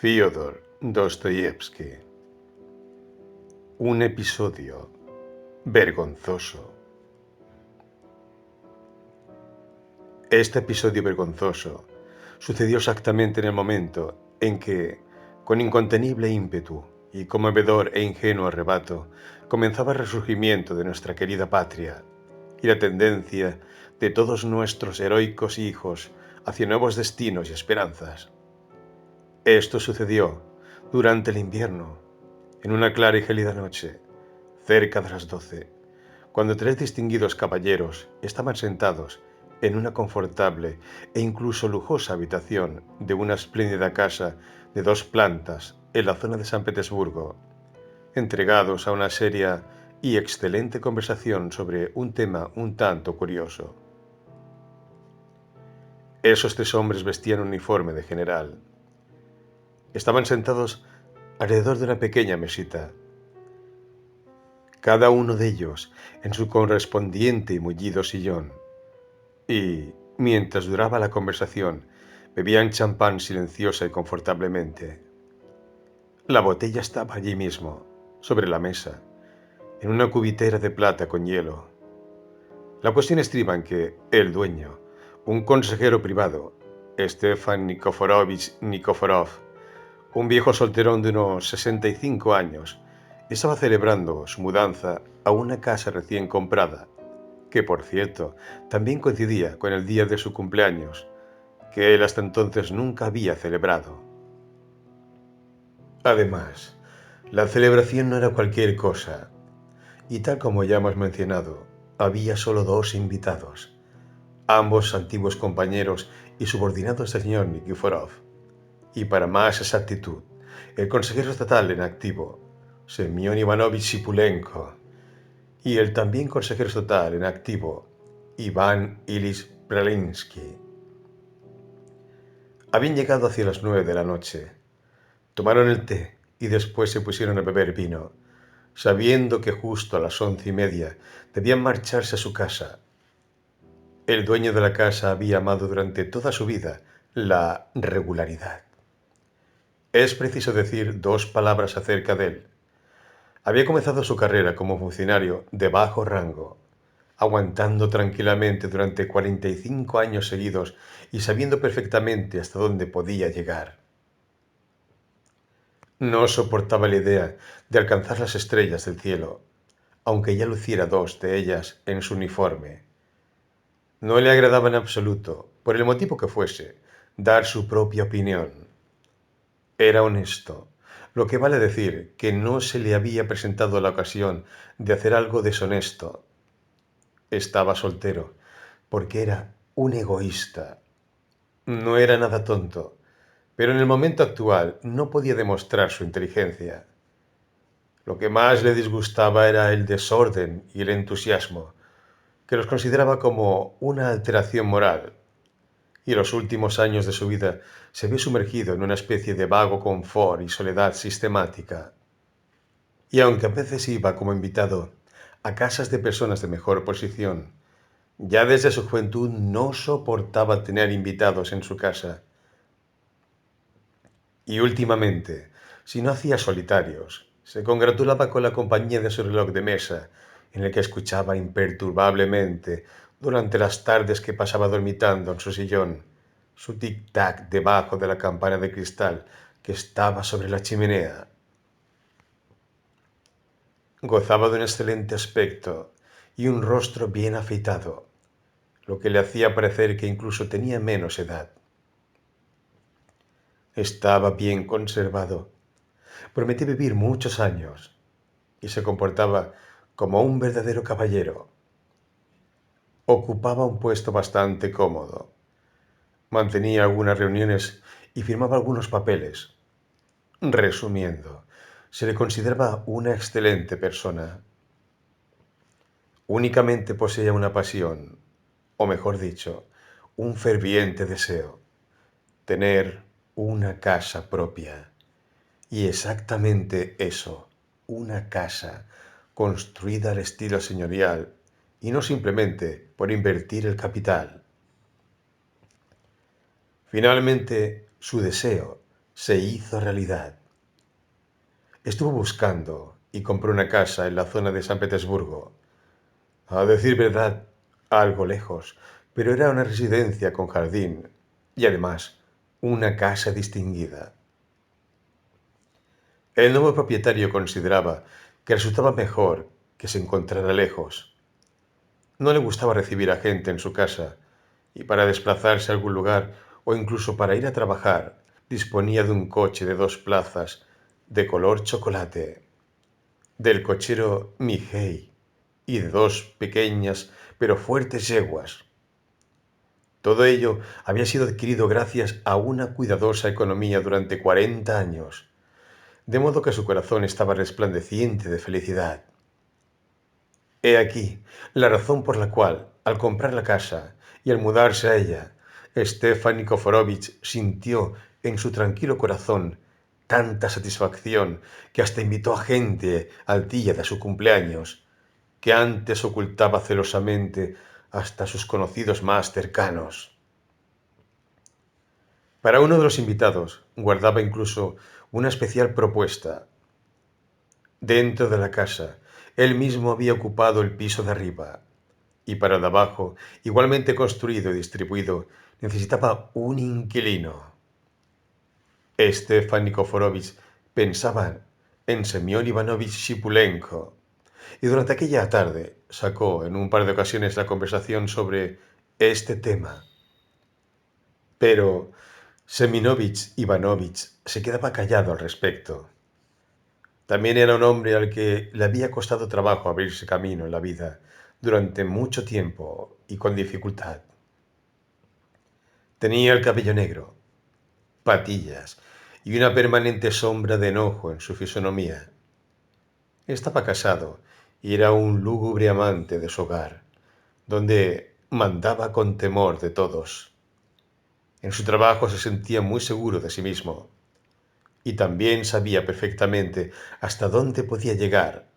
Fyodor Dostoyevsky. Un episodio vergonzoso. Este episodio vergonzoso sucedió exactamente en el momento en que, con incontenible ímpetu y conmovedor e ingenuo arrebato, comenzaba el resurgimiento de nuestra querida patria y la tendencia de todos nuestros heroicos hijos hacia nuevos destinos y esperanzas. Esto sucedió durante el invierno, en una clara y gélida noche, cerca de las 12, cuando 3 distinguidos caballeros estaban sentados en una confortable e incluso lujosa habitación de una espléndida casa de 2 plantas en la zona de San Petersburgo, entregados a una seria y excelente conversación sobre un tema un tanto curioso. Esos 3 hombres vestían uniforme de general. Estaban sentados alrededor de una pequeña mesita, cada uno de ellos en su correspondiente y mullido sillón, y, mientras duraba la conversación, bebían champán silenciosa y confortablemente. La botella estaba allí mismo, sobre la mesa, en una cubitera de plata con hielo. La cuestión estriba en que el dueño, un consejero privado, Stefan Nikiforovich Nikiforov, un viejo solterón de unos 65 años, estaba celebrando su mudanza a una casa recién comprada, que por cierto también coincidía con el día de su cumpleaños, que él hasta entonces nunca había celebrado. Además, la celebración no era cualquier cosa, y tal como ya hemos mencionado, había solo 2 invitados, ambos antiguos compañeros y subordinados del señor Nikiforov, y para más exactitud, el consejero estatal en activo, Semyon Ivanovich Sipulenko, y el también consejero estatal en activo, Iván Ilich Bralinsky. Habían llegado hacia las 9 de la noche. Tomaron el té y después se pusieron a beber vino, sabiendo que justo a las 11:30 debían marcharse a su casa. El dueño de la casa había amado durante toda su vida la regularidad. Es preciso decir 2 palabras acerca de él. Había comenzado su carrera como funcionario de bajo rango, aguantando tranquilamente durante 45 años seguidos y sabiendo perfectamente hasta dónde podía llegar. No soportaba la idea de alcanzar las estrellas del cielo, aunque ya luciera 2 de ellas en su uniforme. No le agradaba en absoluto, por el motivo que fuese, dar su propia opinión. Era honesto, lo que vale decir que no se le había presentado la ocasión de hacer algo deshonesto. Estaba soltero, porque era un egoísta. No era nada tonto, pero en el momento actual no podía demostrar su inteligencia. Lo que más le disgustaba era el desorden y el entusiasmo, que los consideraba como una alteración moral, y en los últimos años de su vida se vio sumergido en una especie de vago confort y soledad sistemática. Y aunque a veces iba como invitado a casas de personas de mejor posición, ya desde su juventud no soportaba tener invitados en su casa. Y últimamente, si no hacía solitarios, se congratulaba con la compañía de su reloj de mesa, en el que escuchaba imperturbablemente, durante las tardes que pasaba dormitando en su sillón, su tic-tac debajo de la campana de cristal que estaba sobre la chimenea. Gozaba de un excelente aspecto y un rostro bien afeitado, lo que le hacía parecer que incluso tenía menos edad. Estaba bien conservado, prometía vivir muchos años y se comportaba como un verdadero caballero. Ocupaba un puesto bastante cómodo, mantenía algunas reuniones y firmaba algunos papeles. Resumiendo, se le consideraba una excelente persona. Únicamente poseía una pasión, o mejor dicho, un ferviente deseo: tener una casa propia. Y exactamente eso, una casa construida al estilo señorial y no simplemente por invertir el capital. Finalmente, su deseo se hizo realidad. Estuvo buscando y compró una casa en la zona de San Petersburgo. A decir verdad, algo lejos, pero era una residencia con jardín y además una casa distinguida. El nuevo propietario consideraba que resultaba mejor que se encontrara lejos. No le gustaba recibir a gente en su casa y para desplazarse a algún lugar o incluso para ir a trabajar disponía de un coche de 2 plazas de color chocolate, del cochero Mihei y de 2 pequeñas pero fuertes yeguas. Todo ello había sido adquirido gracias a una cuidadosa economía durante 40 años, de modo que su corazón estaba resplandeciente de felicidad. He aquí la razón por la cual, al comprar la casa y al mudarse a ella, Stefan Nikiforovich sintió en su tranquilo corazón tanta satisfacción que hasta invitó a gente al día de su cumpleaños, que antes ocultaba celosamente hasta sus conocidos más cercanos. Para uno de los invitados guardaba incluso una especial propuesta. Dentro de la casa, él mismo había ocupado el piso de arriba, y para el de abajo, igualmente construido y distribuido, necesitaba un inquilino. Stefan Nikiforovich pensaba en Semyon Ivanovich Shipulenko, y durante aquella tarde sacó en un par de ocasiones la conversación sobre este tema. Pero Semyonovich Ivanovich se quedaba callado al respecto. También era un hombre al que le había costado trabajo abrirse camino en la vida durante mucho tiempo y con dificultad. Tenía el cabello negro, patillas y una permanente sombra de enojo en su fisonomía. Estaba casado y era un lúgubre amante de su hogar, donde mandaba con temor de todos. En su trabajo se sentía muy seguro de sí mismo y también sabía perfectamente hasta dónde podía llegar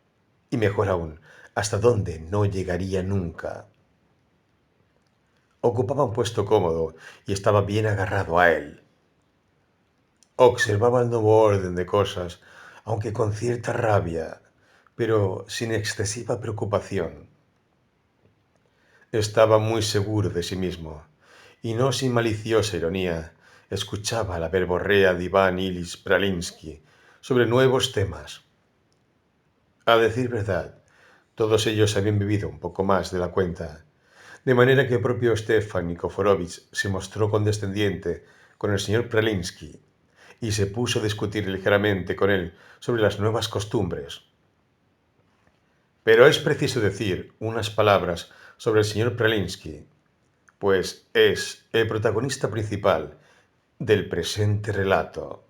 y, mejor aún, hasta dónde no llegaría nunca. Ocupaba un puesto cómodo y estaba bien agarrado a él. Observaba el nuevo orden de cosas, aunque con cierta rabia, pero sin excesiva preocupación. Estaba muy seguro de sí mismo, y no sin maliciosa ironía, escuchaba la verborrea de Iván Ilich Pralinsky sobre nuevos temas. A decir verdad, todos ellos habían vivido un poco más de la cuenta, de manera que el propio Stefan Nikiforovich se mostró condescendiente con el señor Pralinsky y se puso a discutir ligeramente con él sobre las nuevas costumbres. Pero es preciso decir unas palabras sobre el señor Pralinsky, pues es el protagonista principal del presente relato.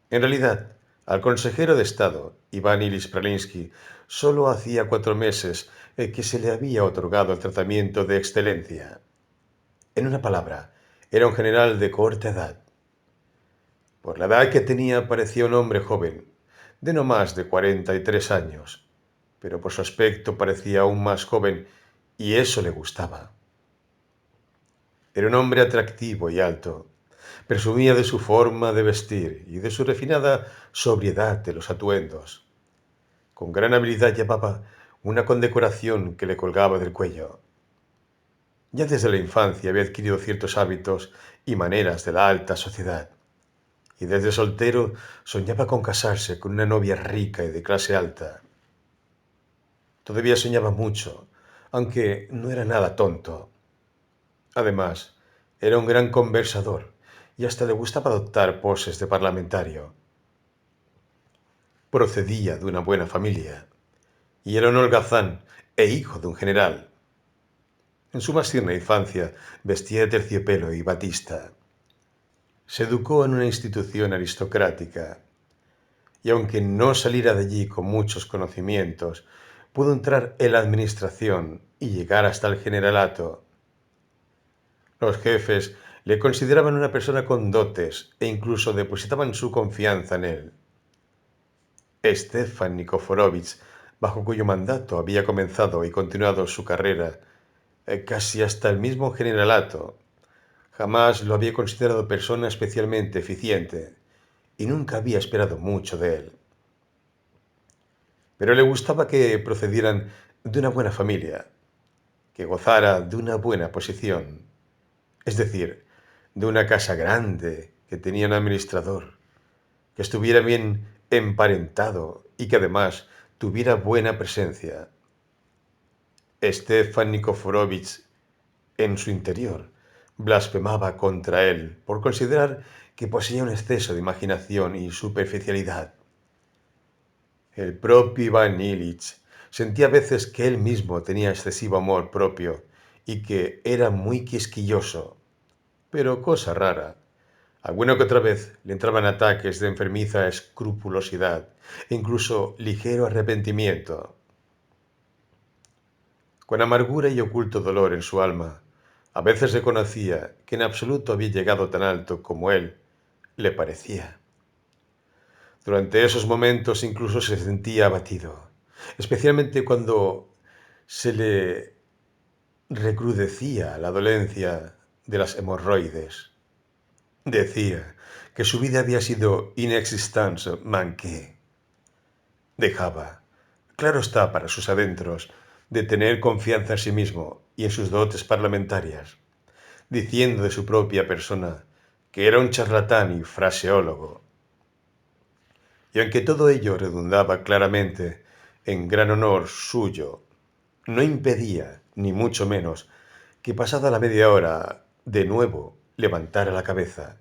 En realidad, al consejero de Estado, Iván Ilich Pralinsky, solo hacía 4 meses que se le había otorgado el tratamiento de excelencia. En una palabra, era un general de corta edad. Por la edad que tenía parecía un hombre joven, de no más de 43 años, pero por su aspecto parecía aún más joven y eso le gustaba. Era un hombre atractivo y alto. Presumía de su forma de vestir y de su refinada sobriedad de los atuendos. Con gran habilidad llevaba una condecoración que le colgaba del cuello. Ya desde la infancia había adquirido ciertos hábitos y maneras de la alta sociedad, y desde soltero soñaba con casarse con una novia rica y de clase alta. Todavía soñaba mucho, aunque no era nada tonto. Además, era un gran conversador y hasta le gustaba adoptar poses de parlamentario. Procedía de una buena familia y era un holgazán e hijo de un general. En su más tierna infancia vestía de terciopelo y batista. Se educó en una institución aristocrática y aunque no saliera de allí con muchos conocimientos, pudo entrar en la administración y llegar hasta el generalato. Los jefes le consideraban una persona con dotes e incluso depositaban su confianza en él. Stefan Nikiforovich, bajo cuyo mandato había comenzado y continuado su carrera, casi hasta el mismo generalato, Jamás lo había considerado persona especialmente eficiente y nunca había esperado mucho de él. Pero le gustaba que procedieran de una buena familia, que gozara de una buena posición, es decir, de una casa grande, que tenía un administrador, que estuviera bien emparentado y que además tuviera buena presencia. Stefan Nikiforovich, en su interior, blasfemaba contra él por considerar que poseía un exceso de imaginación y superficialidad. El propio Iván Ilich sentía a veces que él mismo tenía excesivo amor propio y que era muy quisquilloso, pero cosa rara. Alguna que otra vez le entraban ataques de enfermiza escrupulosidad e incluso ligero arrepentimiento. Con amargura y oculto dolor en su alma, a veces reconocía que en absoluto había llegado tan alto como él le parecía. Durante esos momentos incluso se sentía abatido, especialmente cuando se le recrudecía la dolencia de las hemorroides. Decía que su vida había sido inexistence manquée. Dejaba, claro está para sus adentros, de tener confianza en sí mismo y en sus dotes parlamentarias, diciendo de su propia persona que era un charlatán y fraseólogo. Y aunque todo ello redundaba claramente en gran honor suyo, no impedía, ni mucho menos, que pasada la media hora, de nuevo levantara la cabeza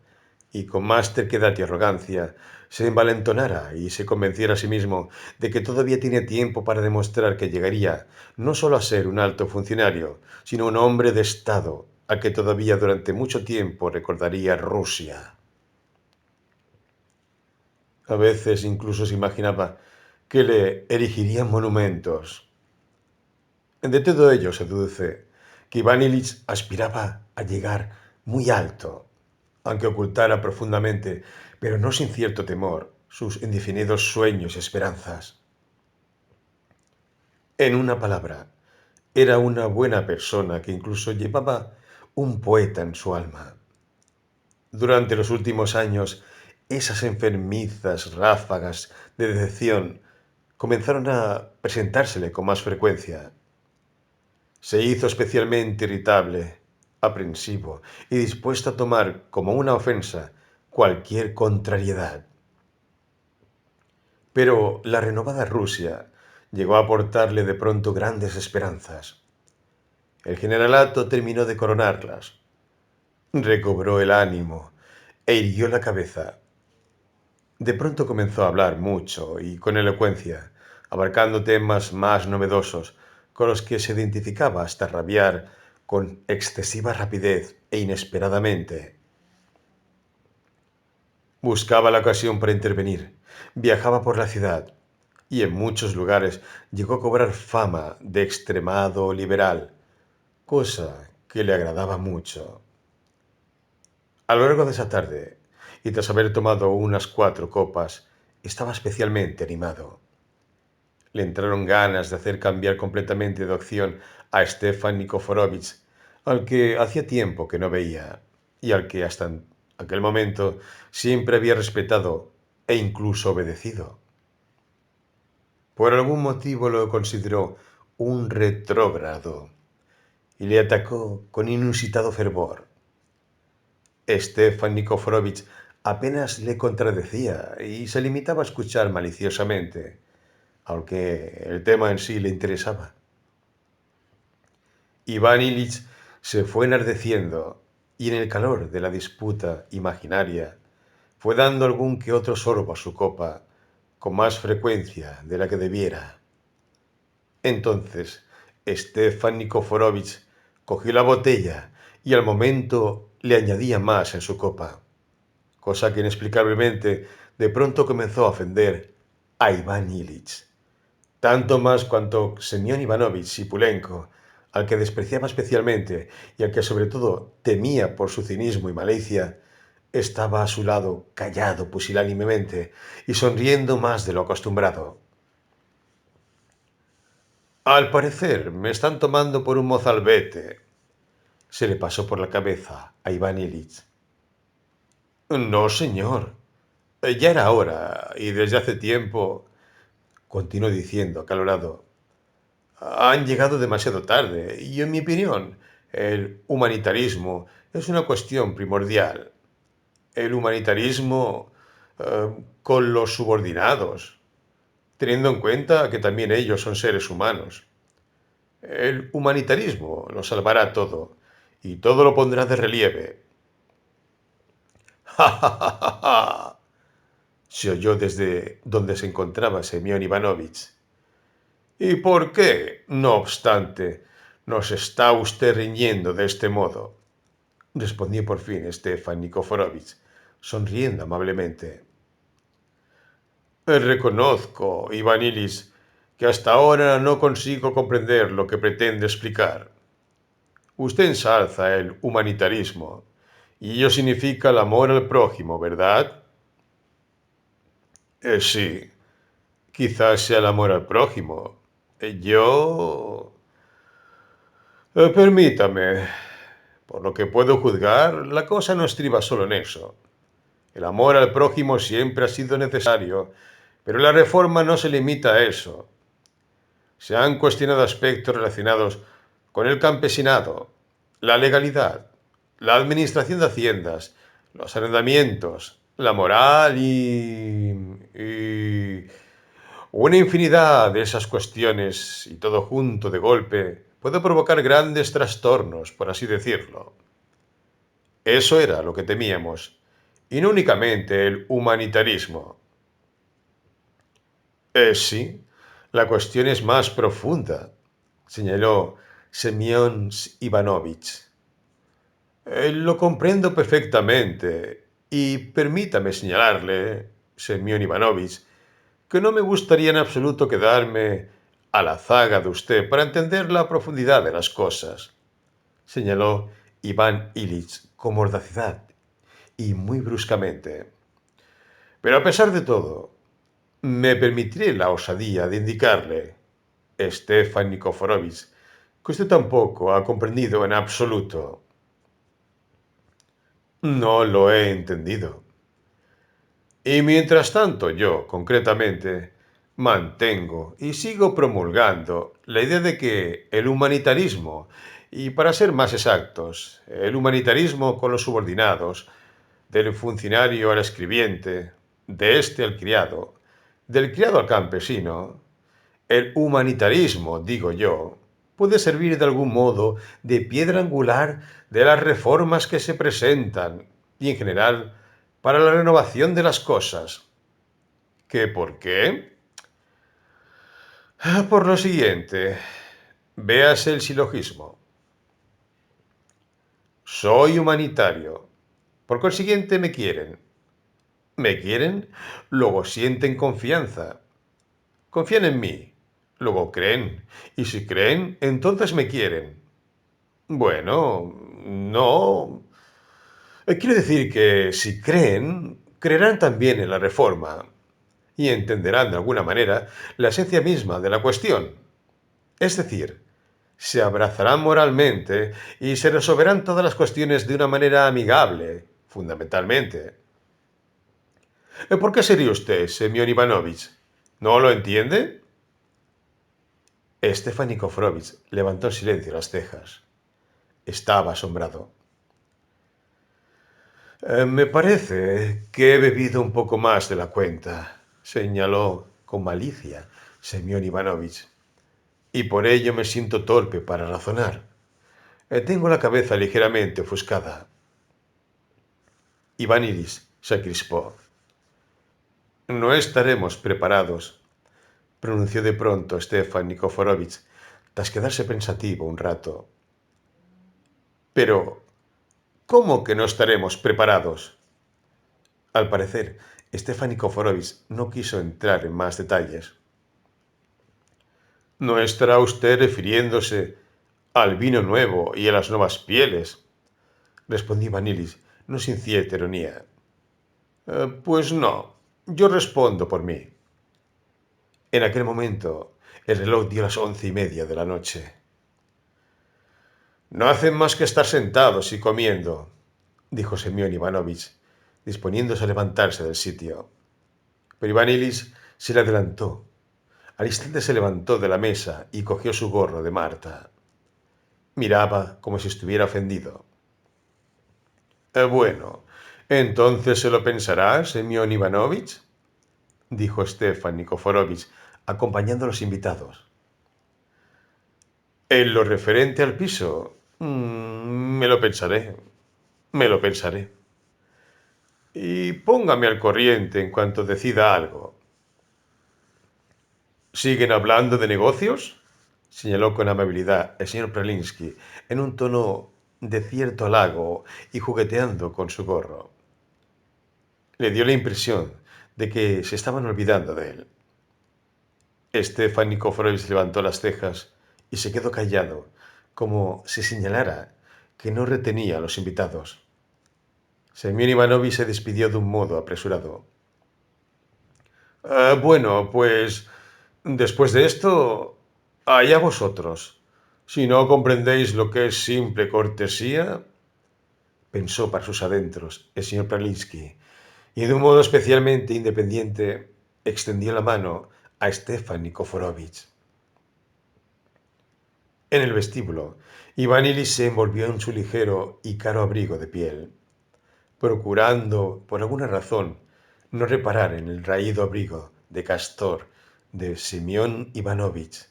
y con más terquedad y arrogancia se envalentonara y se convenciera a sí mismo de que todavía tiene tiempo para demostrar que llegaría no solo a ser un alto funcionario, sino un hombre de Estado al que todavía durante mucho tiempo recordaría Rusia. A veces incluso se imaginaba que le erigirían monumentos. De todo ello se deduce que Iván Ilich aspiraba a llegar muy alto, aunque ocultara profundamente, pero no sin cierto temor, sus indefinidos sueños y esperanzas. En una palabra, era una buena persona que incluso llevaba un poeta en su alma. Durante los últimos años, esas enfermizas ráfagas de decepción comenzaron a presentársele con más frecuencia. Se hizo especialmente irritable, aprensivo y dispuesto a tomar como una ofensa cualquier contrariedad. Pero la renovada Rusia llegó a aportarle de pronto grandes esperanzas. El generalato terminó de coronarlas, recobró el ánimo e irguió la cabeza. De pronto comenzó a hablar mucho y con elocuencia, abarcando temas más novedosos con los que se identificaba hasta rabiar con excesiva rapidez e inesperadamente. Buscaba la ocasión para intervenir, viajaba por la ciudad y en muchos lugares llegó a cobrar fama de extremado liberal, cosa que le agradaba mucho. A lo largo de esa tarde, y tras haber tomado unas 4 copas, estaba especialmente animado. Le entraron ganas de hacer cambiar completamente de opción a Stefan Nikiforovich, al que hacía tiempo que no veía, y al que hasta aquel momento siempre había respetado e incluso obedecido. Por algún motivo lo consideró un retrógrado y le atacó con inusitado fervor. Stefan Nikiforovich apenas le contradecía y se limitaba a escuchar maliciosamente, aunque el tema en sí le interesaba. Iván Ilich se fue enardeciendo y en el calor de la disputa imaginaria fue dando algún que otro sorbo a su copa con más frecuencia de la que debiera. Entonces Stefan Nikiforovich cogió la botella y al momento le añadía más en su copa, cosa que inexplicablemente de pronto comenzó a ofender a Iván Ilich, tanto más cuanto Semyon Ivanovich Sipulenko, al que despreciaba especialmente y al que sobre todo temía por su cinismo y malicia, estaba a su lado callado pusilánimemente y sonriendo más de lo acostumbrado. Al parecer me están tomando por un mozalbete, se le pasó por la cabeza a Iván Ilich. No, señor. Ya era hora, y desde hace tiempo, continuó diciendo, acalorado, han llegado demasiado tarde, y en mi opinión, el humanitarismo es una cuestión primordial. El humanitarismo con los subordinados, teniendo en cuenta que también ellos son seres humanos. El humanitarismo lo salvará todo, y todo lo pondrá de relieve. ¡Ja, ja, ja, ja, ja! Se oyó desde donde se encontraba Semyon Ivanovich. ¿Y por qué, no obstante, nos está usted riñendo de este modo? Respondió por fin Stefan Nikiforovich, sonriendo amablemente. Reconozco, Iván Ilis, que hasta ahora no consigo comprender lo que pretende explicar. Usted ensalza el humanitarismo, y ello significa el amor al prójimo, ¿verdad? Sí, quizás sea el amor al prójimo. Yo... permítame. Por lo que puedo juzgar, la cosa no estriba solo en eso. El amor al prójimo siempre ha sido necesario, pero la reforma no se limita a eso. Se han cuestionado aspectos relacionados con el campesinado, la legalidad, la administración de haciendas, los arrendamientos, la moral y una infinidad de esas cuestiones, y todo junto de golpe, puede provocar grandes trastornos, por así decirlo. Eso era lo que temíamos, y no únicamente el humanitarismo. Sí, la cuestión es más profunda, señaló Semyon Ivanovich. Lo comprendo perfectamente, y permítame señalarle, Semyon Ivanovich, que no me gustaría en absoluto quedarme a la zaga de usted para entender la profundidad de las cosas, señaló Iván Ilich con mordacidad y muy bruscamente. Pero a pesar de todo, me permitiré la osadía de indicarle, Stefan Nikiforovich, que usted tampoco ha comprendido en absoluto. No lo he entendido. Y mientras tanto yo, concretamente, mantengo y sigo promulgando la idea de que el humanitarismo, y para ser más exactos, el humanitarismo con los subordinados, del funcionario al escribiente, de este al criado, del criado al campesino, el humanitarismo, digo yo, puede servir de algún modo de piedra angular de las reformas que se presentan y en general para la renovación de las cosas. ¿Qué por qué? Por lo siguiente, véase el silogismo. Soy humanitario. Por consiguiente me quieren. ¿Me quieren? Luego sienten confianza. Confían en mí. Luego creen. Y si creen, entonces me quieren. Bueno, no. Quiere decir que si creen, creerán también en la reforma y entenderán de alguna manera la esencia misma de la cuestión. Es decir, se abrazarán moralmente y se resolverán todas las cuestiones de una manera amigable, fundamentalmente. ¿Por qué sería usted, Semyon Ivanovich? ¿No lo entiende? Stefan Nikiforovich levantó en silencio las cejas. Estaba asombrado. Me parece que he bebido un poco más de la cuenta, señaló con malicia Semyon Ivanovich, y por ello me siento torpe para razonar. Tengo la cabeza ligeramente ofuscada. Iván Ilis se crispó. No estaremos preparados, pronunció de pronto Stefan Nikiforovich, tras quedarse pensativo un rato. Pero, ¿cómo que no estaremos preparados? Al parecer, Stefan Nikiforovich no quiso entrar en más detalles. ¿No estará usted refiriéndose al vino nuevo y a las nuevas pieles? Respondió Vanilis, no sin cierta ironía. Pues no, yo respondo por mí. En aquel momento, el reloj dio las 11:30 de la noche. No hacen más que estar sentados y comiendo, dijo Semyon Ivanovich, disponiéndose a levantarse del sitio. Pero Iván Ilis se le adelantó. Al instante se levantó de la mesa y cogió su gorro de Marta. Miraba como si estuviera ofendido. Bueno, entonces se lo pensará, Semyon Ivanovich, dijo Stefan Nikiforovich, acompañando a los invitados. En lo referente al piso, me lo pensaré, me lo pensaré. Y póngame al corriente en cuanto decida algo. ¿Siguen hablando de negocios? Señaló con amabilidad el señor Pralinsky, en un tono de cierto halago y jugueteando con su gorro. Le dio la impresión de que se estaban olvidando de él. Stefan Nikiforovich levantó las cejas y se quedó callado, como si señalara que no retenía a los invitados. Semyon Ivanovich se despidió de un modo apresurado. Bueno, pues después de esto, allá vosotros. Si no comprendéis lo que es simple cortesía, pensó para sus adentros el señor Pralinsky, y de un modo especialmente independiente extendió la mano a Stefan Nikiforovich. En el vestíbulo, Iván Ilis se envolvió en su ligero y caro abrigo de piel, procurando, por alguna razón, no reparar en el raído abrigo de castor de Semyon Ivanovich.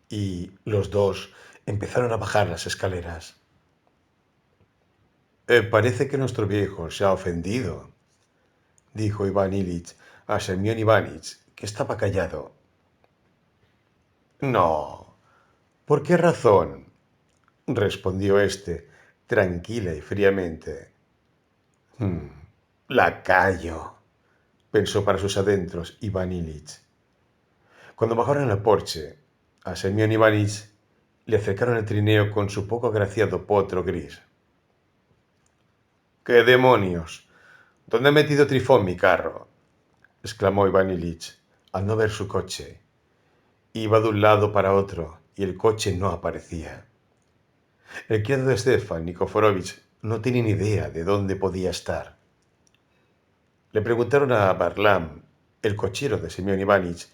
Y los dos empezaron a bajar las escaleras. Parece que nuestro viejo se ha ofendido, dijo Iván Ilich a Semyon Ivanich, que estaba callado. No. ¿Por qué razón? Respondió éste, tranquila y fríamente. Lacayo, pensó para sus adentros Iván Ilich. Cuando bajaron al porche, a Semyon Ivanich le acercaron el trineo con su poco agraciado potro gris. ¡Qué demonios! ¿Dónde ha metido Trifón mi carro? Exclamó Iván Ilich, al no ver su coche. Iba de un lado para otro y el coche no aparecía. El criado de Stefan Nikiforovich no tenía ni idea de dónde podía estar. Le preguntaron a Varlam, el cochero de Semyon Ivanich,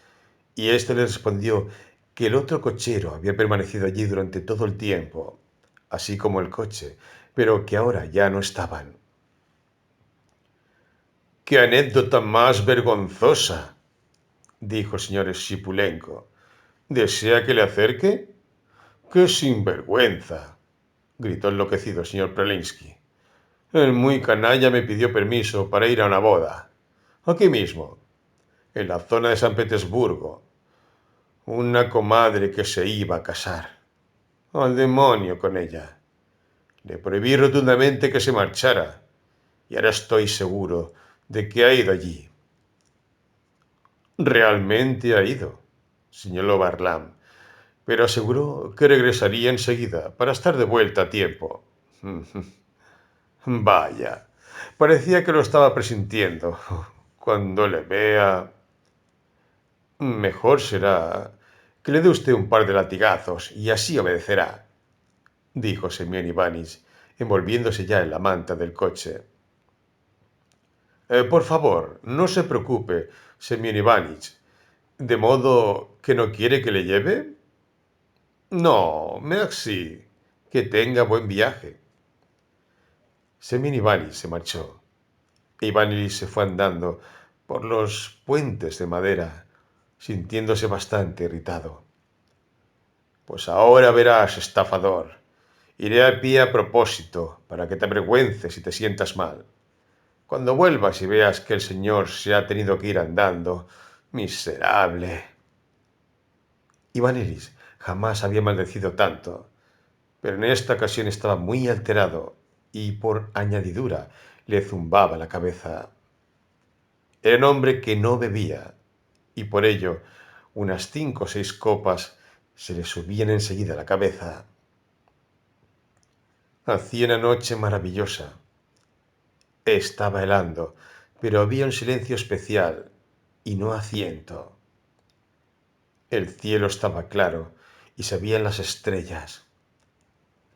y éste le respondió que el otro cochero había permanecido allí durante todo el tiempo, así como el coche, pero que ahora ya no estaban. ¡Qué anécdota más vergonzosa!, dijo el señor Shipulenko. ¿Desea que le acerque? ¡Qué sinvergüenza!, gritó enloquecido el señor Pralinsky. El muy canalla me pidió permiso para ir a una boda. Aquí mismo, en la zona de San Petersburgo. Una comadre que se iba a casar. Al demonio con ella. Le prohibí rotundamente que se marchara. Y ahora estoy seguro de que ha ido allí. Realmente ha ido, señaló Varlam, pero aseguró que regresaría enseguida para estar de vuelta a tiempo. Vaya, parecía que lo estaba presintiendo. Cuando le vea... Mejor será que le dé usted un par de latigazos y así obedecerá, dijo Semyon Ivanich, envolviéndose ya en la manta del coche. Por favor, no se preocupe, Semyon Ivanich. ¿De modo que no quiere que le lleve? No, merci. Que tenga buen viaje. Semyon Ivanich se marchó. Ivanich se fue andando por los puentes de madera, sintiéndose bastante irritado. Pues ahora verás, estafador. Iré a pie a propósito, para que te avergüences y te sientas mal. Cuando vuelvas y veas que el señor se ha tenido que ir andando, miserable. Iván Ilis jamás había maldecido tanto, pero en esta ocasión estaba muy alterado y por añadidura le zumbaba la cabeza. Era un hombre que no bebía, y por ello unas 5 o 6 copas se le subían enseguida a la cabeza. Hacía una noche maravillosa. Estaba helando, pero había un silencio especial y no asiento. El cielo estaba claro y se veían las estrellas.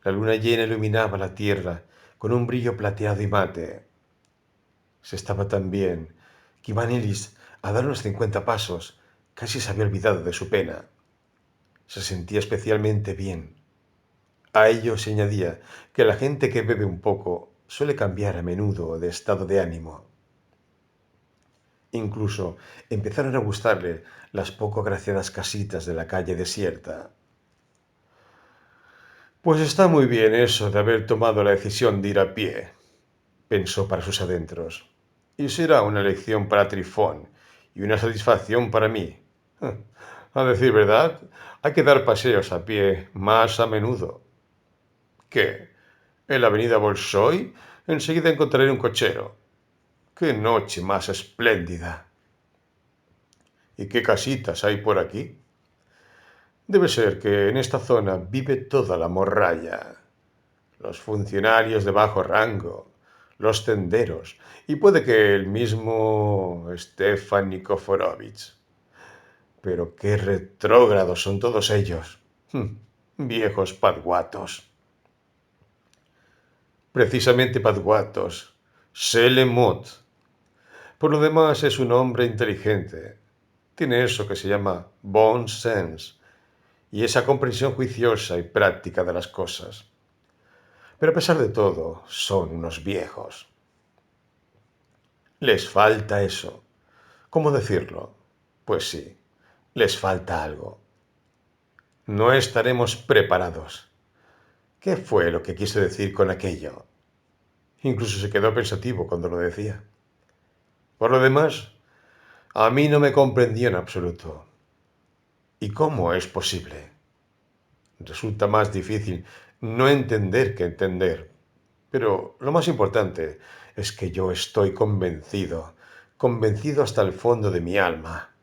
La luna llena iluminaba la tierra con un brillo plateado y mate. Se estaba tan bien que Vanellis, a dar unos 50 pasos, casi se había olvidado de su pena. Se sentía especialmente bien. A ello se añadía que la gente que bebe un poco suele cambiar a menudo de estado de ánimo. Incluso empezaron a gustarle las poco agraciadas casitas de la calle desierta. Pues está muy bien eso de haber tomado la decisión de ir a pie, pensó para sus adentros. Y será una lección para Trifón y una satisfacción para mí. A decir verdad, hay que dar paseos a pie más a menudo. ¿Qué? En la avenida Bolshoi enseguida encontraré un cochero. ¡Qué noche más espléndida! ¿Y qué casitas hay por aquí? Debe ser que en esta zona vive toda la morralla, los funcionarios de bajo rango, los tenderos y puede que el mismo Stefan Nikiforovich. Pero qué retrógrados son todos ellos. Viejos padguatos. Precisamente padguatos. Selemot. Por lo demás es un hombre inteligente. Tiene eso que se llama bon sens y esa comprensión juiciosa y práctica de las cosas. Pero a pesar de todo, son unos viejos. Les falta eso. ¿Cómo decirlo? Pues sí, les falta algo. No estaremos preparados. ¿Qué fue lo que quiso decir con aquello? Incluso se quedó pensativo cuando lo decía. Por lo demás, a mí no me comprendió en absoluto. ¿Y cómo es posible? Resulta más difícil no entender que entender. Pero lo más importante es que yo estoy convencido, convencido hasta el fondo de mi alma.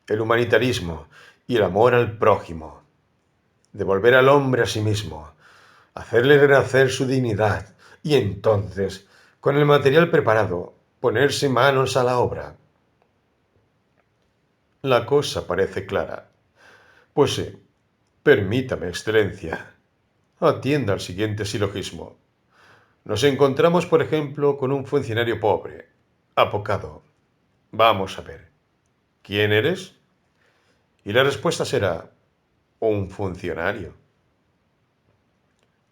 El humanitarismo y el amor al prójimo. Devolver al hombre a sí mismo, hacerle renacer su dignidad y entonces, con el material preparado, ponerse manos a la obra. La cosa parece clara. Pues sí, permítame, excelencia. Atienda al siguiente silogismo. Nos encontramos, por ejemplo, con un funcionario pobre, apocado. Vamos a ver, ¿quién eres? Y la respuesta será, un funcionario.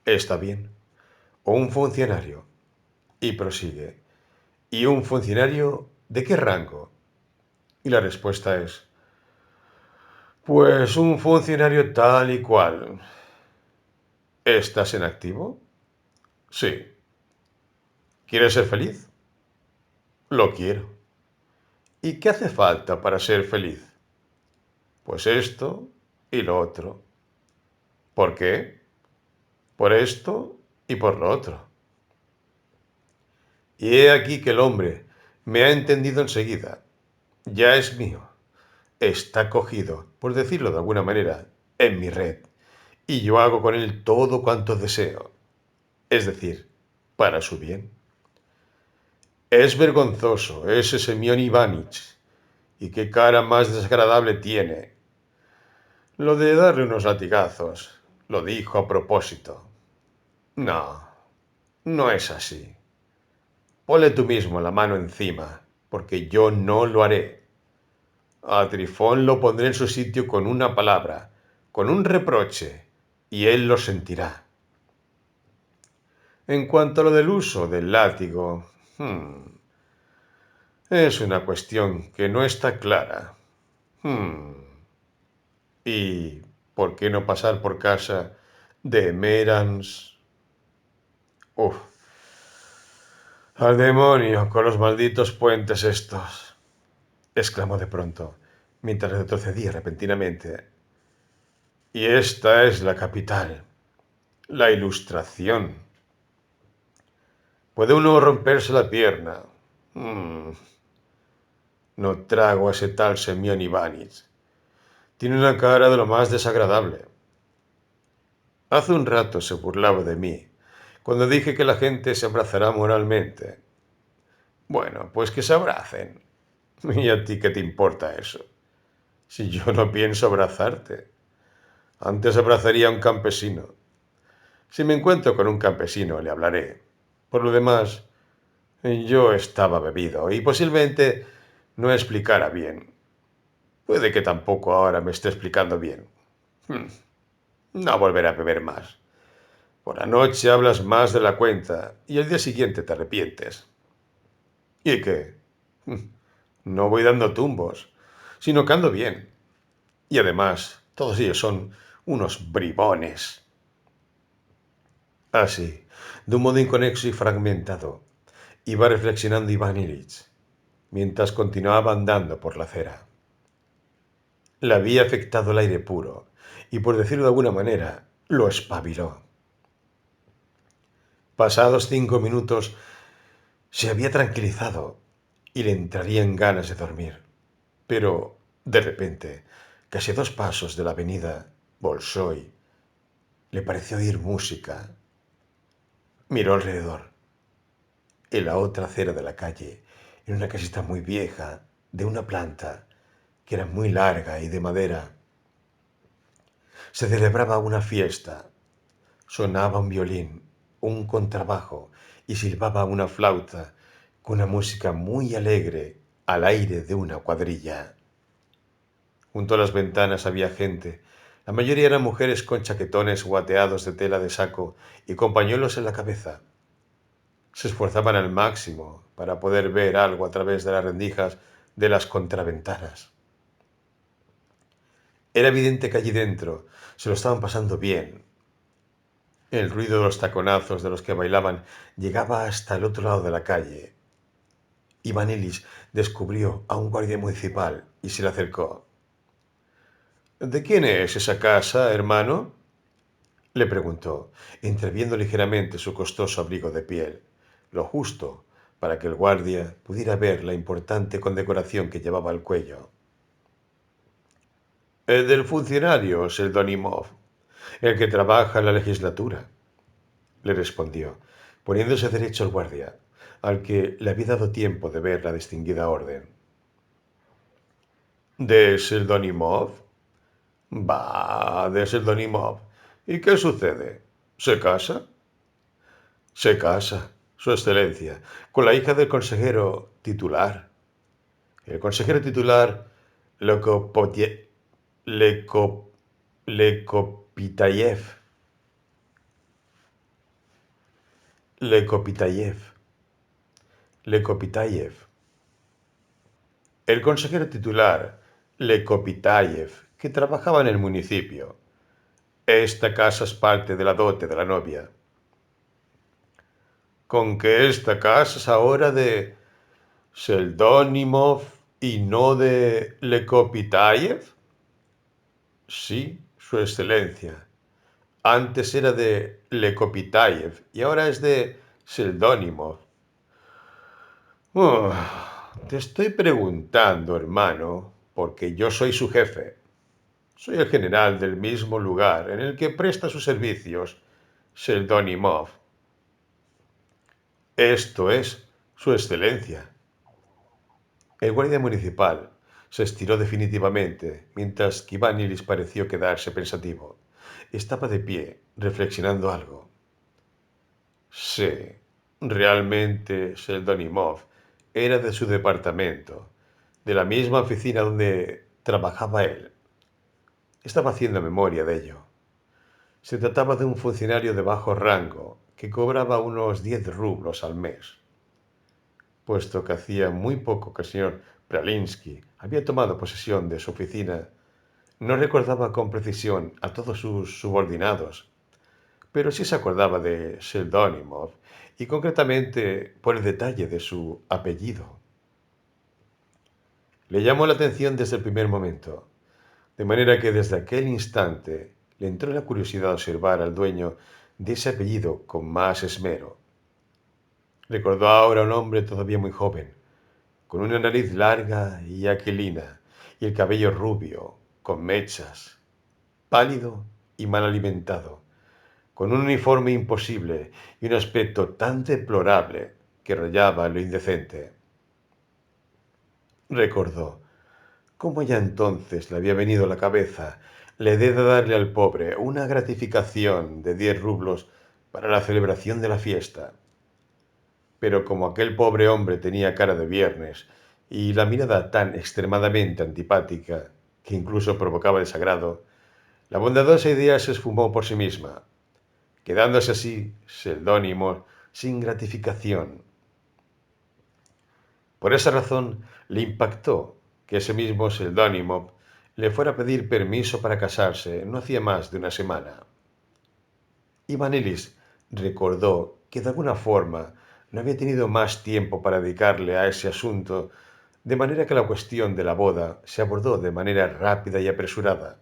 Está bien, un funcionario. Y prosigue, ¿y un funcionario de qué rango? Y la respuesta es, pues un funcionario tal y cual. ¿Estás en activo? Sí. ¿Quieres ser feliz? Lo quiero. ¿Y qué hace falta para ser feliz? Pues esto y lo otro. ¿Por qué? Por esto y por lo otro. Y he aquí que el hombre me ha entendido enseguida. Ya es mío. Está cogido, por decirlo de alguna manera, en mi red. Y yo hago con él todo cuanto deseo. Es decir, para su bien. Es vergonzoso ese Semyon Ivanich. Y qué cara más desagradable tiene. Lo de darle unos latigazos, lo dijo a propósito. No, no es así. Ponle tú mismo la mano encima, porque yo no lo haré. A Trifón lo pondré en su sitio con una palabra, con un reproche, y él lo sentirá. En cuanto a lo del uso del látigo, es una cuestión que no está clara. ¿Y por qué no pasar por casa de Merans? Uf, al demonio con los malditos puentes estos, exclamó de pronto, mientras retrocedía repentinamente. Y esta es la capital, la Ilustración. ¿Puede uno romperse la pierna? No trago a ese tal Semyon Ivanich. Tiene una cara de lo más desagradable. Hace un rato se burlaba de mí, cuando dije que la gente se abrazará moralmente. Bueno, pues que se abracen. ¿Y a ti qué te importa eso? Si yo no pienso abrazarte. Antes abrazaría a un campesino. Si me encuentro con un campesino, le hablaré. Por lo demás, yo estaba bebido y posiblemente no explicara bien. Puede que tampoco ahora me esté explicando bien. Hmm, No volveré a beber más. Por la noche hablas más de la cuenta y el día siguiente te arrepientes. ¿Y qué? No voy dando tumbos, sino que ando bien. Y además, todos ellos son unos bribones. Así, de un modo inconexo y fragmentado, iba reflexionando Iván Ilich, mientras continuaba andando por la acera. Le había afectado el aire puro, y por decirlo de alguna manera, lo espabiló. Pasados 5 minutos, se había tranquilizado y le entrarían ganas de dormir. Pero, de repente, casi a 2 pasos de la avenida Bolshoi, le pareció oír música. Miró alrededor. En la otra acera de la calle, en una casita muy vieja, de una planta, que era muy larga y de madera, se celebraba una fiesta. Sonaba un violín, un contrabajo y silbaba una flauta con una música muy alegre al aire de una cuadrilla. Junto a las ventanas había gente. La mayoría eran mujeres con chaquetones guateados de tela de saco y con pañuelos en la cabeza. Se esforzaban al máximo para poder ver algo a través de las rendijas de las contraventanas. Era evidente que allí dentro se lo estaban pasando bien. El ruido de los taconazos de los que bailaban llegaba hasta el otro lado de la calle. Ivanilis descubrió a un guardia municipal y se le acercó. ¿De quién es esa casa, hermano? Le preguntó, entreviendo ligeramente su costoso abrigo de piel, lo justo para que el guardia pudiera ver la importante condecoración que llevaba al cuello. El del funcionario, Seldonimov, el que trabaja en la legislatura, le respondió, poniéndose derecho al guardia, al que le había dado tiempo de ver la distinguida orden. ¿De Seldonimov? De Seldonimov. ¿Y qué sucede? ¿Se casa? Se casa, Su Excelencia, con la hija del consejero titular. El consejero titular Lekopotie- Leko- Lekopitayev. Lekopitayev. Lekopitayev. El consejero titular Lekopitayev, que trabajaba en el municipio. Esta casa es parte de la dote de la novia. Con que esta casa es ahora de Seldonimov y no de Lekopitayev. Sí, Su Excelencia. Antes era de Lekopitayev y ahora es de Seldonimov. Uf, te estoy preguntando, hermano, porque yo soy su jefe. Soy el general del mismo lugar en el que presta sus servicios Seldonimov. Esto es, Su Excelencia. El guardia municipal se estiró definitivamente, mientras que Iván pareció quedarse pensativo. Estaba de pie, reflexionando algo. Sí, realmente Seldonimov era de su departamento, de la misma oficina donde trabajaba él. Estaba haciendo memoria de ello. Se trataba de un funcionario de bajo rango que cobraba unos 10 rublos al mes, puesto que hacía muy poco que el señor Pralinsky había tomado posesión de su oficina. No recordaba con precisión a todos sus subordinados, pero sí se acordaba de Seldonimov y concretamente por el detalle de su apellido. Le llamó la atención desde el primer momento, de manera que desde aquel instante le entró la curiosidad de observar al dueño de ese apellido con más esmero. Recordó ahora a un hombre todavía muy joven, con una nariz larga y aquilina y el cabello rubio, con mechas, pálido y mal alimentado, con un uniforme imposible y un aspecto tan deplorable que rayaba en lo indecente. Recordó cómo ya entonces le había venido a la cabeza le dé de darle al pobre una gratificación de 10 rublos para la celebración de la fiesta. Pero como aquel pobre hombre tenía cara de viernes y la mirada tan extremadamente antipática que incluso provocaba desagrado, la bondadosa idea se esfumó por sí misma, quedándose así Seldónimo sin gratificación. Por esa razón le impactó que ese mismo Seldónimo le fuera a pedir permiso para casarse no hacía más de una semana. Y Vanellis recordó que de alguna forma no había tenido más tiempo para dedicarle a ese asunto, de manera que la cuestión de la boda se abordó de manera rápida y apresurada.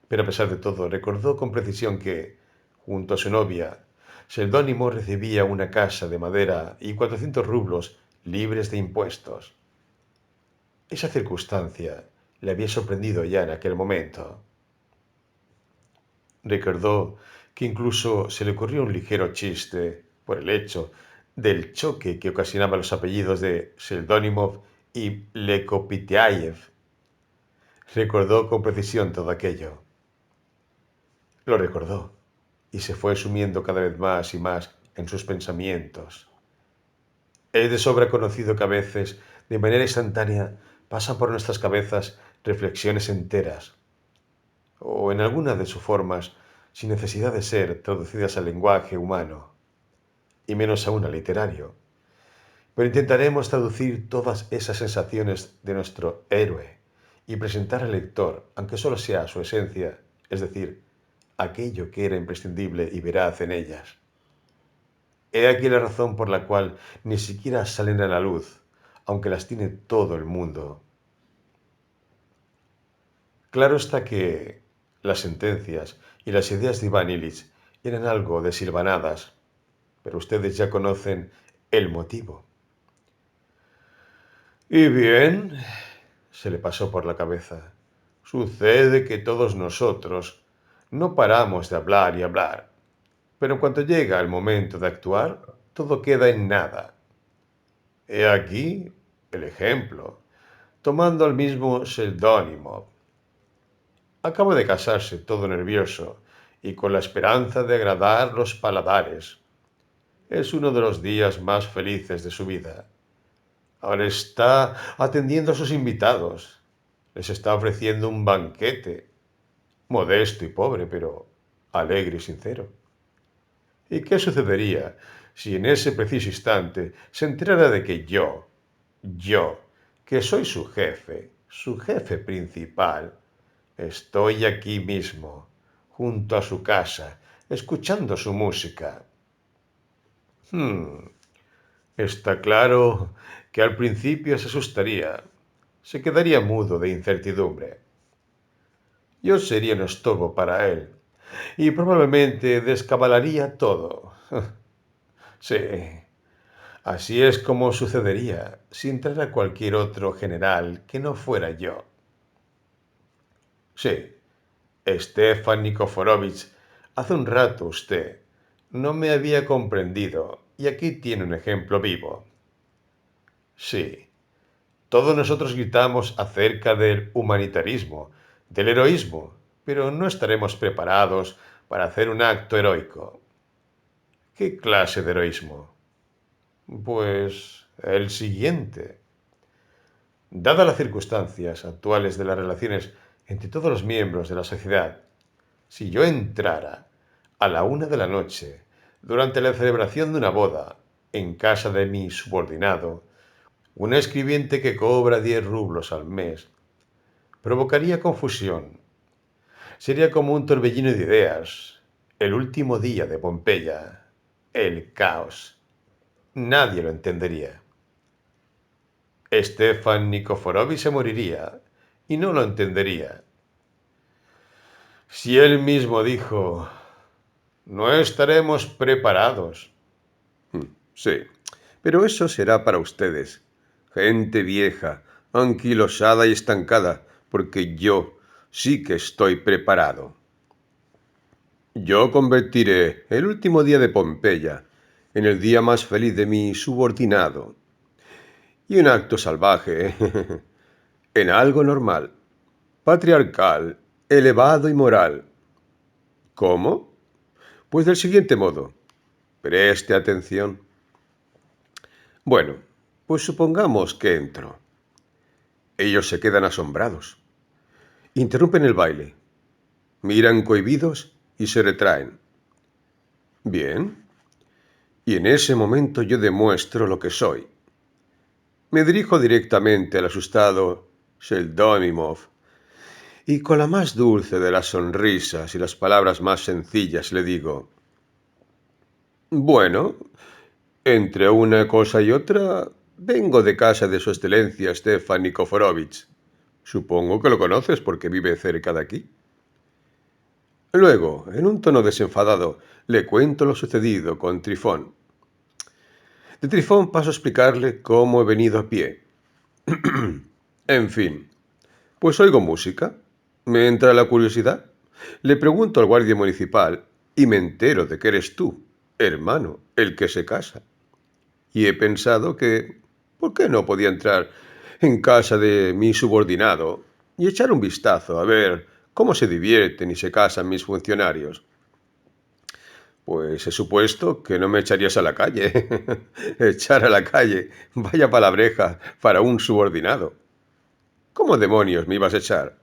Pero a pesar de todo, recordó con precisión que, junto a su novia, Seldónimo recibía una casa de madera y 400 rublos libres de impuestos. Esa circunstancia le había sorprendido ya en aquel momento. Recordó que incluso se le ocurrió un ligero chiste por el hecho del choque que ocasionaban los apellidos de Seldónimov y Lekopitiaev. Recordó con precisión todo aquello. Lo recordó y se fue sumiendo cada vez más y más en sus pensamientos. Es de sobra conocido que a veces, de manera instantánea, pasan por nuestras cabezas reflexiones enteras, o en alguna de sus formas, sin necesidad de ser traducidas al lenguaje humano, y menos aún al literario. Pero intentaremos traducir todas esas sensaciones de nuestro héroe y presentar al lector, aunque solo sea su esencia, es decir, aquello que era imprescindible y veraz en ellas. He aquí la razón por la cual ni siquiera salen a la luz, aunque las tiene todo el mundo. Claro está que las sentencias y las ideas de Iván Illich eran algo desilvanadas, pero ustedes ya conocen el motivo. Y bien, se le pasó por la cabeza, sucede que todos nosotros no paramos de hablar y hablar, pero en cuanto llega el momento de actuar, todo queda en nada. He aquí el ejemplo, tomando al mismo seudónimo. Acaba de casarse todo nervioso y con la esperanza de agradar los paladares. Es uno de los días más felices de su vida. Ahora está atendiendo a sus invitados. Les está ofreciendo un banquete, modesto y pobre, pero alegre y sincero. ¿Y qué sucedería si en ese preciso instante se enterara de que yo, que soy su jefe principal, estoy aquí mismo, junto a su casa, escuchando su música? Está claro que al principio se asustaría, se quedaría mudo de incertidumbre. Yo sería un estorbo para él y probablemente descabalaría todo. Sí, así es como sucedería si entrara cualquier otro general que no fuera yo. Sí, Stefan Nikiforovich, hace un rato usted no me había comprendido y aquí tiene un ejemplo vivo. Sí, todos nosotros gritamos acerca del humanitarismo, del heroísmo, pero no estaremos preparados para hacer un acto heroico. ¿Qué clase de heroísmo? Pues el siguiente. Dadas las circunstancias actuales de las relaciones entre todos los miembros de la sociedad, si yo entrara a la 1 de la noche durante la celebración de una boda en casa de mi subordinado, un escribiente que cobra 10 rublos al mes, provocaría confusión. Sería como un torbellino de ideas, el último día de Pompeya, el caos. Nadie lo entendería. Stefan Nikiforovich se moriría y no lo entendería. Si él mismo dijo, no estaremos preparados. Sí, pero eso será para ustedes, gente vieja, anquilosada y estancada, porque yo sí que estoy preparado. Yo convertiré el último día de Pompeya en el día más feliz de mi subordinado. Y un acto salvaje en algo normal, patriarcal elevado y moral. ¿Cómo? Pues del siguiente modo. Preste atención. Bueno, pues supongamos que entro. Ellos se quedan asombrados. Interrumpen el baile. Miran cohibidos y se retraen. Bien. Y en ese momento yo demuestro lo que soy. Me dirijo directamente al asustado Sheldonimov y con la más dulce de las sonrisas y las palabras más sencillas le digo: bueno, entre una cosa y otra, vengo de casa de su excelencia Stefan Nikiforovich. Supongo que lo conoces porque vive cerca de aquí. Luego, en un tono desenfadado, le cuento lo sucedido con Trifón. De Trifón paso a explicarle cómo he venido a pie. En fin, pues oigo música. Me entra la curiosidad. Le pregunto al guardia municipal y me entero de que eres tú, hermano, el que se casa. Y he pensado que, ¿por qué no podía entrar en casa de mi subordinado y echar un vistazo a ver cómo se divierten y se casan mis funcionarios? Pues he supuesto que no me echarías a la calle. Echar a la calle, vaya palabreja para un subordinado. ¿Cómo demonios me ibas a echar?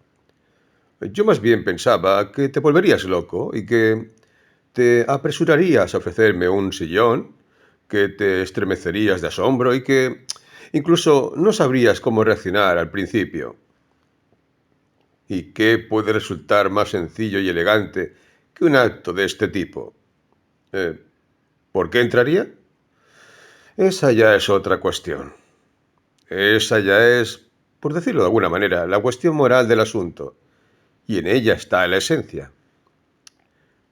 Yo más bien pensaba que te volverías loco y que te apresurarías a ofrecerme un sillón, que te estremecerías de asombro y que incluso no sabrías cómo reaccionar al principio. ¿Y qué puede resultar más sencillo y elegante que un acto de este tipo? Eh, ¿Por qué entraría? Esa ya es otra cuestión. Esa ya es, por decirlo de alguna manera, la cuestión moral del asunto. Y en ella está la esencia.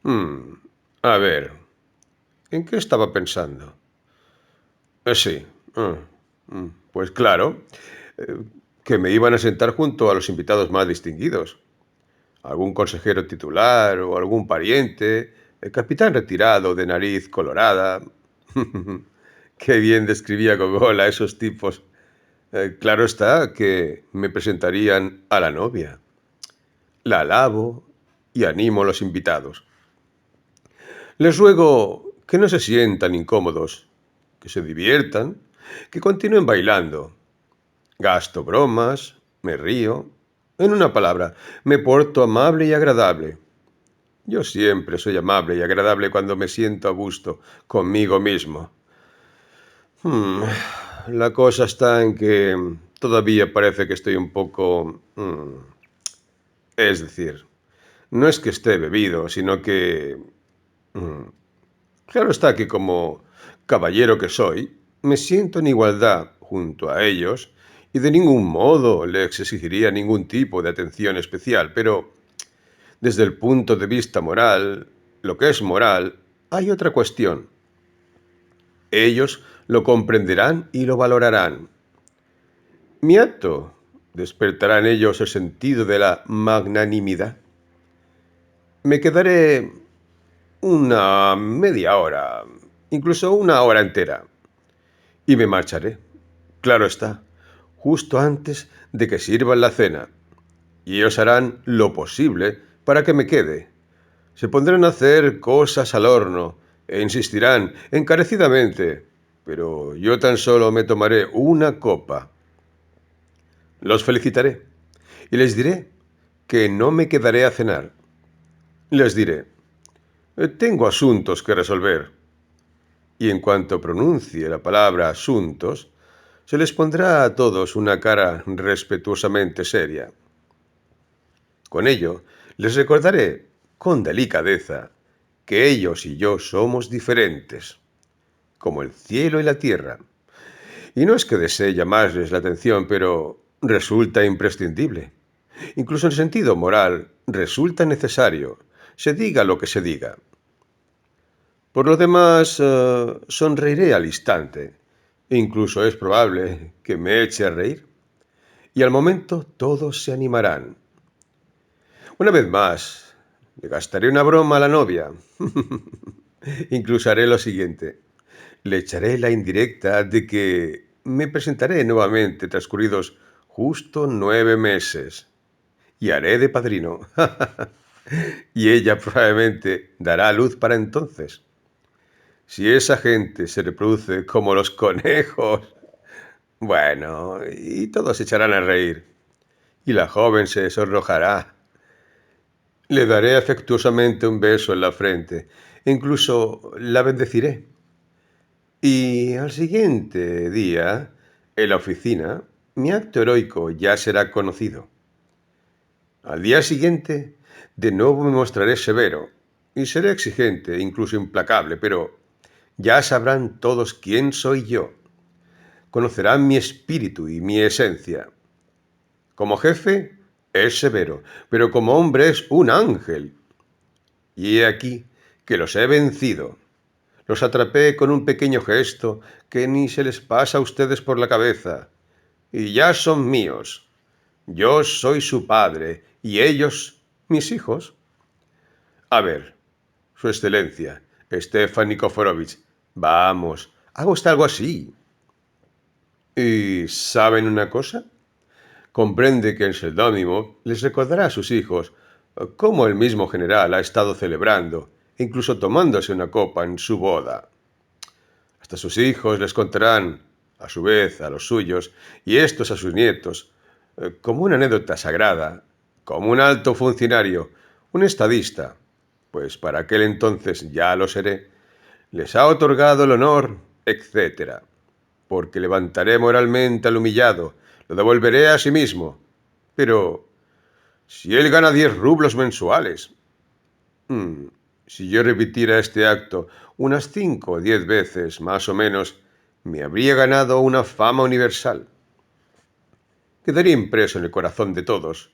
A ver, ¿en qué estaba pensando? Sí. Pues claro, eh, que me iban a sentar junto a los invitados más distinguidos. Algún consejero titular o algún pariente, el capitán retirado de nariz colorada. Qué bien describía Gogol a esos tipos. Claro está que me presentarían a la novia. La alabo y animo a los invitados. Les ruego que no se sientan incómodos, que se diviertan, que continúen bailando. Gasto bromas, me río. En una palabra, me porto amable y agradable. Yo siempre soy amable y agradable cuando me siento a gusto conmigo mismo. La cosa está en que todavía parece que estoy un poco... Es decir, no es que esté bebido, sino que... Claro está que como caballero que soy, me siento en igualdad junto a ellos y de ningún modo les exigiría ningún tipo de atención especial, pero desde el punto de vista moral, lo que es moral, hay otra cuestión. Ellos lo comprenderán y lo valorarán. Mi acto despertará en ellos el sentido de la magnanimidad. Me quedaré una media hora, incluso una hora entera, y me marcharé. Claro está, justo antes de que sirvan la cena, y ellos harán lo posible para que me quede. Se pondrán a hacer cosas al horno e insistirán encarecidamente, pero yo tan solo me tomaré una copa. Los felicitaré y les diré que no me quedaré a cenar. Les diré: tengo asuntos que resolver. Y en cuanto pronuncie la palabra asuntos, se les pondrá a todos una cara respetuosamente seria. Con ello, les recordaré, con delicadeza, que ellos y yo somos diferentes, como el cielo y la tierra. Y no es que desee llamarles la atención, pero resulta imprescindible. Incluso en sentido moral, resulta necesario, se diga lo que se diga. Por lo demás, sonreiré al instante. Incluso es probable que me eche a reír. Y al momento todos se animarán. Una vez más, le gastaré una broma a la novia. Incluso haré lo siguiente. Le echaré la indirecta de que me presentaré nuevamente transcurridos justo 9 meses. y haré de padrino. Y ella probablemente dará a luz para entonces. Si esa gente se reproduce como los conejos, bueno, y todos se echarán a reír, y la joven se sonrojará. Le daré afectuosamente un beso en la frente, e incluso la bendeciré. Y al siguiente día, en la oficina, mi acto heroico ya será conocido. Al día siguiente, de nuevo me mostraré severo, y seré exigente, incluso implacable, pero ya sabrán todos quién soy yo. Conocerán mi espíritu y mi esencia. Como jefe, es severo, pero como hombre es un ángel. Y he aquí que los he vencido. Los atrapé con un pequeño gesto que ni se les pasa a ustedes por la cabeza. Y ya son míos. Yo soy su padre y ellos mis hijos. A ver, Su Excelencia, Stefan Nikiforovich, vamos, haga usted algo así. ¿Y saben una cosa? Comprende que en Seldónimo les recordará a sus hijos cómo el mismo general ha estado celebrando, incluso tomándose una copa en su boda. Hasta sus hijos les contarán, a su vez, a los suyos, y estos a sus nietos, como una anécdota sagrada, como un alto funcionario, un estadista, pues para aquel entonces ya lo seré, les ha otorgado el honor, etc. Porque levantaré moralmente al humillado, lo devolveré a sí mismo. Pero, si él gana 10 rublos mensuales, si yo repitiera este acto unas 5 o 10 veces, más o menos, me habría ganado una fama universal. Quedaría impreso en el corazón de todos,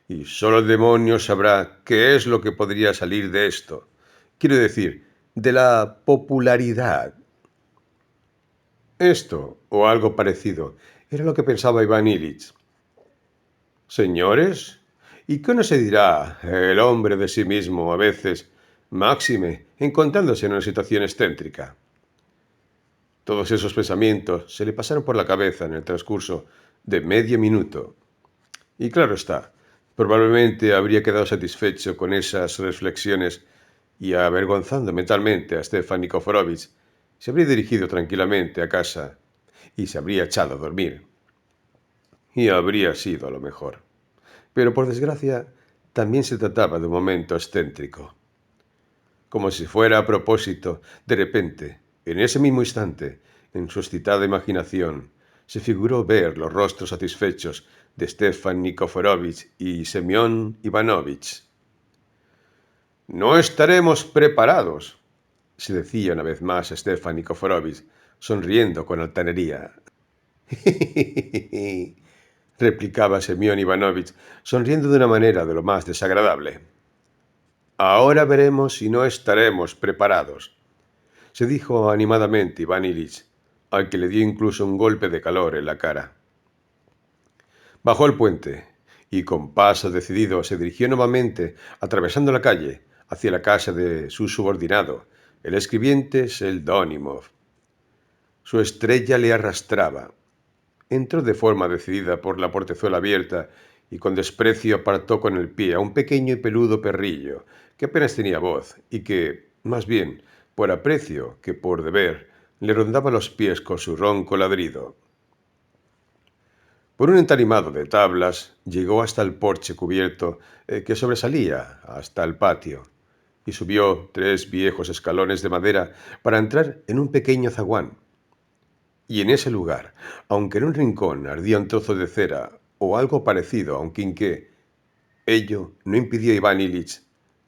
y solo el demonio sabrá qué es lo que podría salir de esto. Quiero decir, de la popularidad. Esto, o algo parecido, era lo que pensaba Iván Ilich. Señores, ¿y qué no se dirá el hombre de sí mismo a veces, máxime, encontrándose en una situación excéntrica? Todos esos pensamientos se le pasaron por la cabeza en el transcurso de medio minuto. Y claro está, probablemente habría quedado satisfecho con esas reflexiones y, avergonzando mentalmente a Stefan Nikiforovich, se habría dirigido tranquilamente a casa y se habría echado a dormir. Y habría sido lo mejor. Pero por desgracia, también se trataba de un momento excéntrico. Como si fuera a propósito, de repente, en ese mismo instante, en su excitada imaginación, se figuró ver los rostros satisfechos de Stefan Nikiforovich y Semyon Ivanovich. «No estaremos preparados», se decía una vez más Stefan Nikiforovich, sonriendo con altanería. Replicaba Semyon Ivanovich, sonriendo de una manera de lo más desagradable. «Ahora veremos si no estaremos preparados», se dijo animadamente Iván Ilich, al que le dio incluso un golpe de calor en la cara. Bajó el puente y con paso decidido se dirigió nuevamente, atravesando la calle, hacia la casa de su subordinado, el escribiente Seldónimov. Su estrella le arrastraba. Entró de forma decidida por la portezuela abierta y con desprecio apartó con el pie a un pequeño y peludo perrillo que apenas tenía voz y que, más bien, por aprecio que por deber, le rondaba los pies con su ronco ladrido. Por un entarimado de tablas llegó hasta el porche cubierto que sobresalía hasta el patio y subió 3 viejos escalones de madera para entrar en un pequeño zaguán. Y en ese lugar, aunque en un rincón ardía un trozo de cera o algo parecido a un quinqué, ello no impidió a Iván Ilich,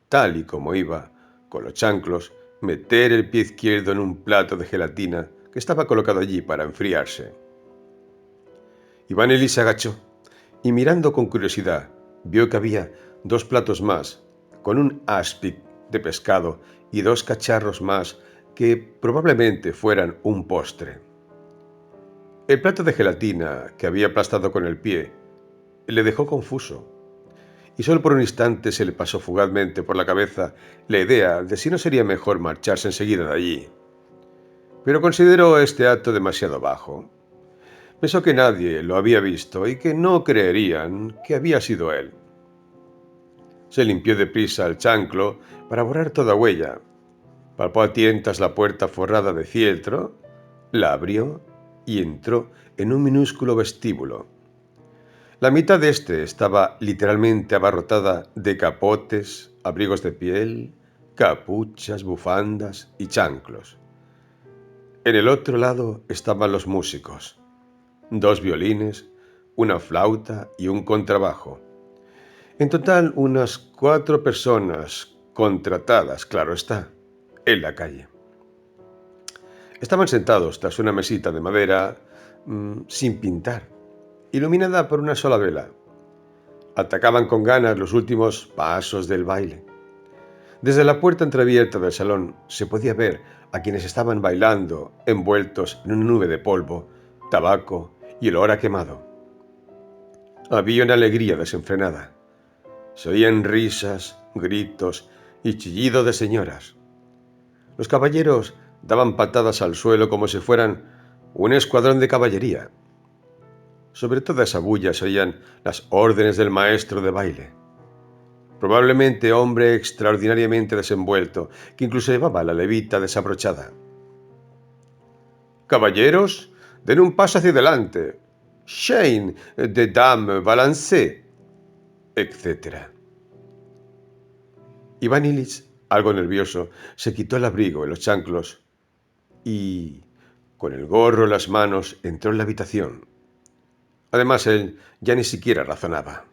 tal y como iba, con los chanclos, meter el pie izquierdo en un plato de gelatina que estaba colocado allí para enfriarse. Iván Ilich se agachó y, mirando con curiosidad, vio que había 2 platos más, con un aspic de pescado y 2 cacharros más que probablemente fueran un postre. El plato de gelatina que había aplastado con el pie le dejó confuso, y solo por un instante se le pasó fugazmente por la cabeza la idea de si no sería mejor marcharse enseguida de allí. Pero consideró este acto demasiado bajo. Pensó que nadie lo había visto y que no creerían que había sido él. Se limpió deprisa el chanclo para borrar toda huella. Palpó a tientas la puerta forrada de fieltro, la abrió y entró en un minúsculo vestíbulo. La mitad de este estaba literalmente abarrotada de capotes, abrigos de piel, capuchas, bufandas y chanclos. En el otro lado estaban los músicos, 2 violines, una flauta y un contrabajo. En total, unas 4 personas contratadas, claro está, en la calle. Estaban sentados tras una mesita de madera sin pintar, iluminada por una sola vela. Atacaban con ganas los últimos pasos del baile. Desde la puerta entreabierta del salón se podía ver a quienes estaban bailando envueltos en una nube de polvo, tabaco y olor a quemado. Había una alegría desenfrenada. Se oían risas, gritos y chillido de señoras. Los caballeros daban patadas al suelo como si fueran un escuadrón de caballería. Sobre toda esa bulla se oían las órdenes del maestro de baile. Probablemente hombre extraordinariamente desenvuelto, que incluso llevaba la levita desabrochada. «Caballeros, den un paso hacia adelante. Chaine de dame balancé», etc. Iván Ilich, algo nervioso, se quitó el abrigo y los chanclos y, con el gorro en las manos, entró en la habitación. Además, él ya ni siquiera razonaba.